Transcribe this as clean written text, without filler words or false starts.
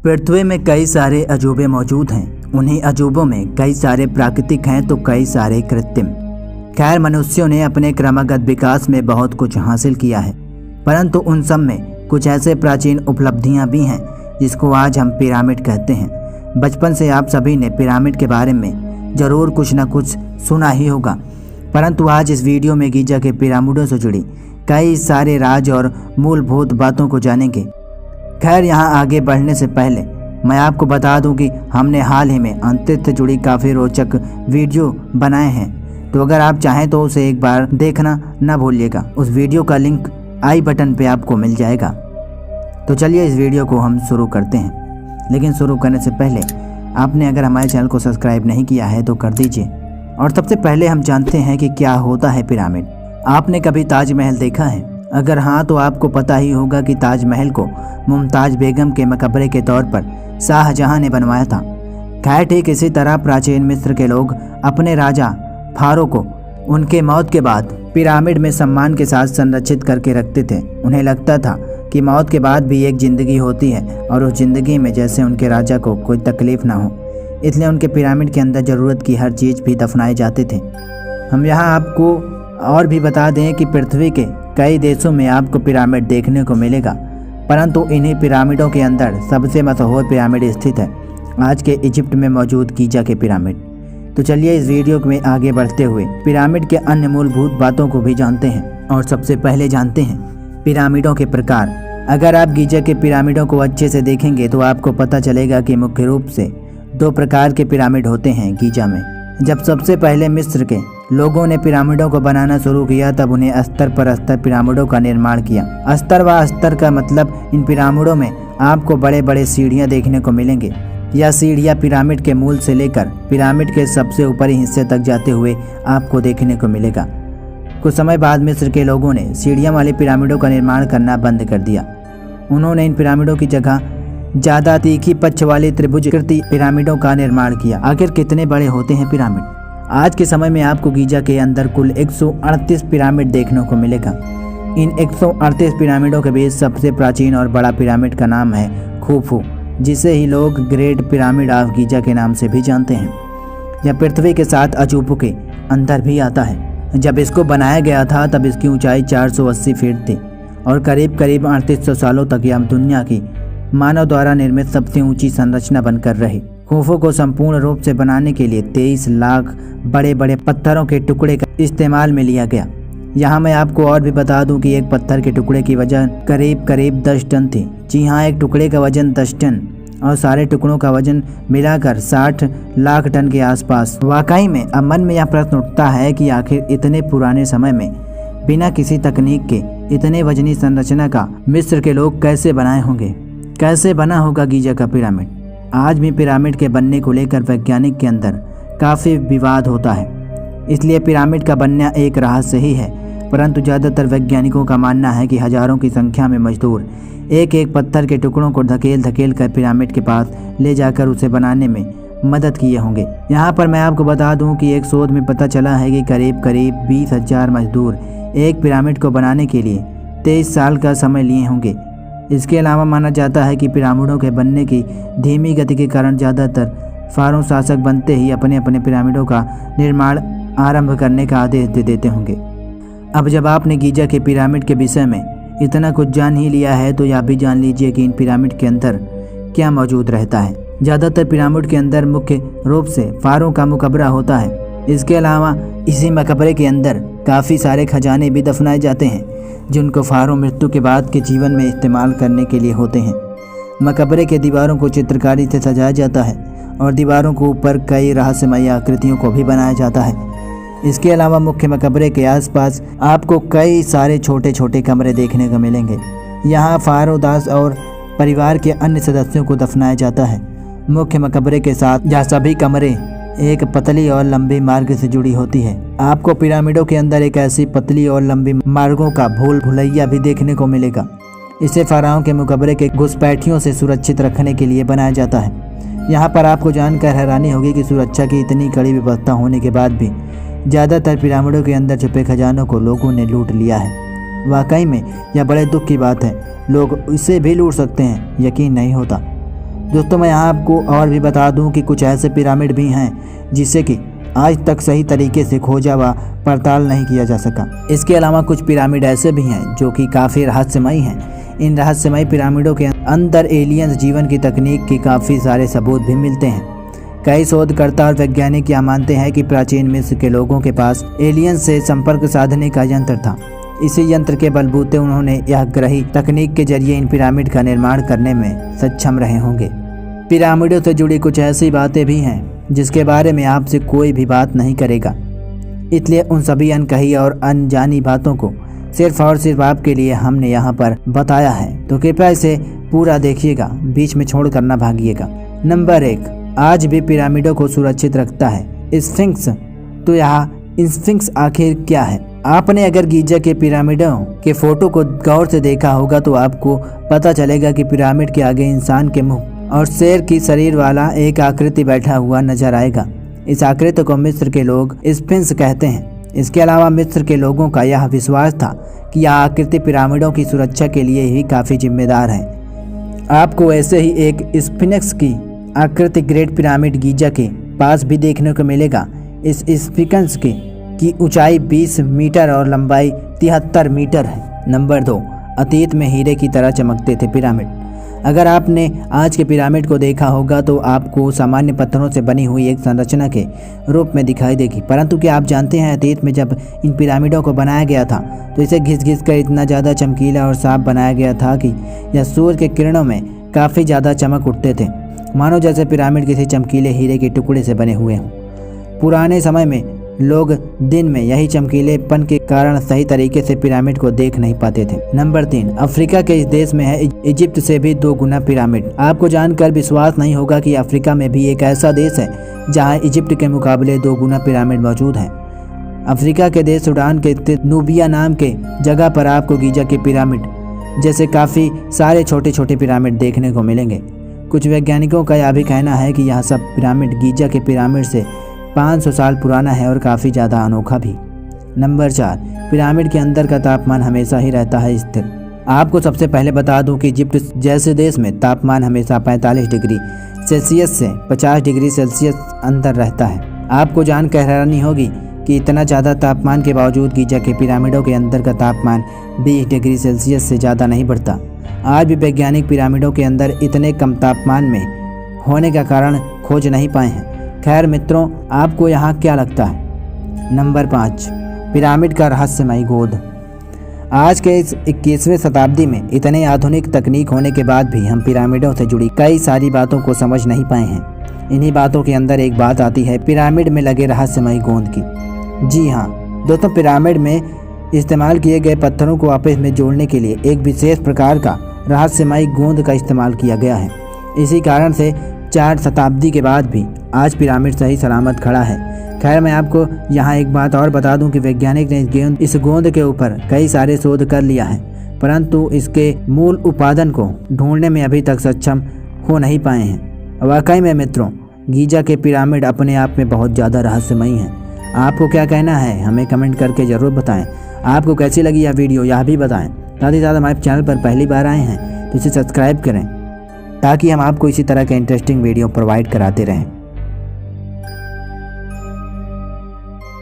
पृथ्वी में कई सारे अजूबे मौजूद हैं। उन्हीं अजूबों में कई सारे प्राकृतिक हैं तो कई सारे कृत्रिम। खैर, मनुष्यों ने अपने क्रमागत विकास में बहुत कुछ हासिल किया है, परंतु उन सब में कुछ ऐसे प्राचीन उपलब्धियां भी हैं जिसको आज हम पिरामिड कहते हैं। बचपन से आप सभी ने पिरामिड के बारे में ज़रूर कुछ न कुछ सुना ही होगा, परंतु आज इस वीडियो में गीजा के पिरामिडों से जुड़ी कई सारे राज और मूलभूत बातों को जानेंगे। खैर, यहाँ आगे बढ़ने से पहले मैं आपको बता दूं कि हमने हाल ही में अंतरिक्ष से जुड़ी काफ़ी रोचक वीडियो बनाए हैं, तो अगर आप चाहें तो उसे एक बार देखना ना भूलिएगा। उस वीडियो का लिंक आई बटन पे आपको मिल जाएगा। तो चलिए इस वीडियो को हम शुरू करते हैं, लेकिन शुरू करने से पहले आपने अगर हमारे चैनल को सब्सक्राइब नहीं किया है तो कर दीजिए। और सबसे पहले हम जानते हैं कि क्या होता है पिरामिड। आपने कभी ताजमहल देखा है? अगर हाँ तो आपको पता ही होगा कि ताजमहल को मुमताज़ बेगम के मकबरे के तौर पर शाहजहां ने बनवाया था। खैर, ठीक इसी तरह प्राचीन मिस्र के लोग अपने राजा फारो को उनके मौत के बाद पिरामिड में सम्मान के साथ संरक्षित करके रखते थे। उन्हें लगता था कि मौत के बाद भी एक ज़िंदगी होती है और उस ज़िंदगी में जैसे उनके राजा को कोई तकलीफ़ ना हो, इसलिए उनके पिरामिड के अंदर ज़रूरत की हर चीज़ भी दफनाए जाते थे। हम यहाँ आपको और भी बता दें कि पृथ्वी के कई देशों में आपको पिरामिड देखने को मिलेगा, परंतु इन्हीं पिरामिडों के अंदर सबसे मशहूर पिरामिड स्थित है आज के इजिप्ट में मौजूद गीजा के पिरामिड। तो चलिए इस वीडियो में आगे बढ़ते हुए पिरामिड के अन्य मूलभूत बातों को भी जानते हैं। और सबसे पहले जानते हैं पिरामिडों के प्रकार। अगर आप गीजा के पिरामिडों को अच्छे से देखेंगे तो आपको पता चलेगा कि मुख्य रूप से दो प्रकार के पिरामिड होते हैं गीजा में। जब सबसे पहले मिस्र के लोगों ने पिरामिडों को बनाना शुरू किया तब उन्हें स्तर पर स्तर पिरामिडों का निर्माण किया। स्तर का मतलब इन पिरामिडों में आपको बड़े बड़े सीढ़ियां देखने को मिलेंगे। यह सीढ़ियां पिरामिड के मूल से लेकर पिरामिड के सबसे ऊपरी हिस्से तक जाते हुए आपको देखने को मिलेगा। कुछ समय बाद मिस्र के लोगों ने सीढ़ियां वाले पिरामिडों का निर्माण करना बंद कर दिया। उन्होंने इन पिरामिडों की जगह ज़्यादा तीखी पक्ष वाले त्रिभुजाकृति पिरामिडों का निर्माण किया। आखिर कितने बड़े होते हैं पिरामिड? आज के समय में आपको गीजा के अंदर कुल 138 पिरामिड देखने को मिलेगा। इन 138 पिरामिडों के बीच सबसे प्राचीन और बड़ा पिरामिड का नाम है खुफू, जिसे ही लोग ग्रेट पिरामिड ऑफ गीजा के नाम से भी जानते हैं। यह पृथ्वी के 7 अजूबों के अंदर भी आता है। जब इसको बनाया गया था तब इसकी ऊंचाई 480 फीट थी और करीब 3800 सालों तक यह दुनिया की मानव द्वारा निर्मित सबसे ऊंची संरचना बनकर रही। खुफू को संपूर्ण रूप से बनाने के लिए 23 लाख बड़े बड़े पत्थरों के टुकड़े का इस्तेमाल में लिया गया। यहाँ मैं आपको और भी बता दूं कि एक पत्थर के टुकड़े की वजन करीब 10 टन थी। जी हाँ, एक टुकड़े का वजन 10 टन और सारे टुकड़ों का वजन मिलाकर 60 लाख टन के आसपास। वाकई में अब मन में यह प्रश्न उठता है कि आखिर इतने पुराने समय में बिना किसी तकनीक के इतने वजनी संरचना का मिस्र के लोग कैसे बनाए होंगे? कैसे बना होगा गीजा का पिरामिड? आज भी पिरामिड के बनने को लेकर वैज्ञानिक के अंदर काफ़ी विवाद होता है, इसलिए पिरामिड का बनना एक रहस्य ही है। परंतु ज़्यादातर वैज्ञानिकों का मानना है कि हजारों की संख्या में मजदूर एक एक पत्थर के टुकड़ों को धकेल कर पिरामिड के पास ले जाकर उसे बनाने में मदद किए होंगे। यहाँ पर मैं आपको बता दूँ कि एक शोध में पता चला है कि करीब 20,000 मजदूर एक पिरामिड को बनाने के लिए 23 साल का समय लिए होंगे। इसके अलावा माना जाता है कि पिरामिडों के बनने की धीमी गति के कारण ज़्यादातर फारो शासक बनते ही अपने अपने पिरामिडों का निर्माण आरंभ करने का आदेश दे देते होंगे। अब जब आपने गीजा के पिरामिड के विषय में इतना कुछ जान ही लिया है तो यह भी जान लीजिए कि इन पिरामिड के अंदर क्या मौजूद रहता है। ज़्यादातर पिरामिड के अंदर मुख्य रूप से फारो का मकबरा होता है। इसके अलावा इसी मकबरे के अंदर काफ़ी सारे खजाने भी दफनाए जाते हैं जिनको फारो मृत्यु के बाद के जीवन में इस्तेमाल करने के लिए होते हैं। मकबरे के दीवारों को चित्रकारी से सजाया जाता है और दीवारों के ऊपर कई रहस्यमयी आकृतियों को भी बनाया जाता है। इसके अलावा मुख्य मकबरे के आसपास आपको कई सारे छोटे छोटे कमरे देखने को मिलेंगे। यहाँ फारो दास और परिवार के अन्य सदस्यों को दफनाया जाता है। मुख्य मकबरे के साथ यह सभी कमरे एक पतली और लंबी मार्ग से जुड़ी होती है। आपको पिरामिडों के अंदर एक ऐसी पतली और लंबी मार्गों का भूल भुलैया भी देखने को मिलेगा। इसे फ़ाराओं के मकबरे के घुसपैठियों से सुरक्षित रखने के लिए बनाया जाता है। यहाँ पर आपको जानकर हैरानी होगी कि सुरक्षा की इतनी कड़ी व्यवस्था होने के बाद भी ज़्यादातर पिरामिडों के अंदर छुपे खजानों को लोगों ने लूट लिया है। वाकई में यह बड़े दुख की बात है। लोग इसे भी लूट सकते हैं, यकीन नहीं होता। दोस्तों मैं यहाँ आपको और भी बता दूं कि कुछ ऐसे पिरामिड भी हैं जिसे कि आज तक सही तरीके से खोजा व पड़ताल नहीं किया जा सका। इसके अलावा कुछ पिरामिड ऐसे भी हैं जो कि काफ़ी रहस्यमयी हैं। इन रहस्यमयी पिरामिडों के अंदर एलियंस जीवन की तकनीक के काफ़ी सारे सबूत भी मिलते हैं। कई शोधकर्ता और वैज्ञानिक यह मानते हैं कि प्राचीन मिस्र के लोगों के पास एलियंस से संपर्क साधने का यंत्र था। इसी यंत्र के बलबूते उन्होंने यह ग्रही तकनीक के जरिए इन पिरामिड का निर्माण करने में सक्षम रहे होंगे। पिरामिडों से जुड़ी कुछ ऐसी बातें भी हैं जिसके बारे में आपसे कोई भी बात नहीं करेगा, इसलिए उन सभी अनकही और अनजानी बातों को सिर्फ और सिर्फ आपके लिए हमने यहाँ पर बताया है, तो कृपया इसे पूरा देखिएगा, बीच में छोड़ कर ना भागिएगा। नंबर 1, आज भी पिरामिडों को सुरक्षित रखता है स्फिंक्स। तो यहाँ स्फिंक्स आखिर क्या है? आपने अगर गीजा के पिरामिडों के फोटो को गौर से देखा होगा तो आपको पता चलेगा कि पिरामिड के आगे इंसान के मुंह और शेर की शरीर वाला एक आकृति बैठा हुआ नजर आएगा। इस आकृति को मिस्र के लोग स्फिंक्स कहते हैं। इसके अलावा मिस्र के लोगों का यह विश्वास था कि यह आकृति पिरामिडों की सुरक्षा के लिए ही काफ़ी जिम्मेदार है। आपको ऐसे ही एक स्फिंक्स की आकृति ग्रेट पिरामिड गीजा के पास भी देखने को मिलेगा। इस स्फिंक्स की ऊंचाई 20 मीटर और लंबाई 73 मीटर है। नंबर 2, अतीत में हीरे की तरह चमकते थे पिरामिड। अगर आपने आज के पिरामिड को देखा होगा तो आपको सामान्य पत्थरों से बनी हुई एक संरचना के रूप में दिखाई देगी, परंतु क्या आप जानते हैं अतीत में जब इन पिरामिडों को बनाया गया था तो इसे घिस कर इतना ज़्यादा चमकीला और साफ बनाया गया था कि यह सूर्य के किरणों में काफ़ी ज़्यादा चमक उठते थे, मानो जैसे पिरामिड किसी चमकीले हीरे के टुकड़े से बने हुए हों। पुराने समय में लोग दिन में यही चमकीलेपन के कारण सही तरीके से पिरामिड को देख नहीं पाते थे। नंबर 3, अफ्रीका के इस देश में है इजिप्ट से भी 2 गुना पिरामिड। आपको जानकर विश्वास नहीं होगा कि अफ्रीका में भी एक ऐसा देश है जहां इजिप्ट के मुकाबले 2 गुना पिरामिड मौजूद हैं। अफ्रीका के देश सूडान के स्थित नूबिया नाम के जगह पर आपको गीजा के पिरामिड जैसे काफ़ी सारे छोटे छोटे पिरामिड देखने को मिलेंगे। कुछ वैज्ञानिकों का यह भी कहना है कि यह सब पिरामिड गीजा के पिरामिड से 500 साल पुराना है और काफ़ी ज़्यादा अनोखा भी। नंबर 4, पिरामिड के अंदर का तापमान हमेशा ही रहता है स्थिर। आपको सबसे पहले बता दूं कि इजिप्ट जैसे देश में तापमान हमेशा 45 डिग्री सेल्सियस से 50 डिग्री सेल्सियस अंदर रहता है। आपको जानकर हैरानी होगी कि इतना ज़्यादा तापमान के बावजूद गीजा के पिरामिडों के अंदर का तापमान 20 डिग्री सेल्सियस से ज़्यादा नहीं बढ़ता। आज भी वैज्ञानिक पिरामिडों के अंदर इतने कम तापमान में होने का कारण खोज नहीं पाए हैं। खैर मित्रों, आपको यहाँ क्या लगता है? नंबर 5, पिरामिड का रहस्यमयी गोद। आज के इस 21वीं शताब्दी में इतने आधुनिक तकनीक होने के बाद भी हम पिरामिडों से जुड़ी कई सारी बातों को समझ नहीं पाए हैं। इन्हीं बातों के अंदर एक बात आती है पिरामिड में लगे रहस्यमयी गोंद की। जी हाँ दोस्तों, पिरामिड में इस्तेमाल किए गए पत्थरों को आपस में जोड़ने के लिए एक विशेष प्रकार का रहस्यमयी गोंद का इस्तेमाल किया गया है। इसी कारण से 4 शताब्दी के बाद भी आज पिरामिड सही सलामत खड़ा है। खैर मैं आपको यहाँ एक बात और बता दूं कि वैज्ञानिक ने इस गोंद के ऊपर कई सारे शोध कर लिया है, परंतु इसके मूल उपादान को ढूंढने में अभी तक सक्षम हो नहीं पाए हैं। वाकई में मित्रों, गीजा के पिरामिड अपने आप में बहुत ज़्यादा रहस्यमयी हैं। आपको क्या कहना है हमें कमेंट करके ज़रूर बताएं। आपको कैसी लगी यह वीडियो यह भी बताएं। साथ ही साथ हमारे चैनल पर पहली बार आए हैं तो इसे सब्सक्राइब करें ताकि हम आपको इसी तरह के इंटरेस्टिंग वीडियो प्रोवाइड कराते रहें।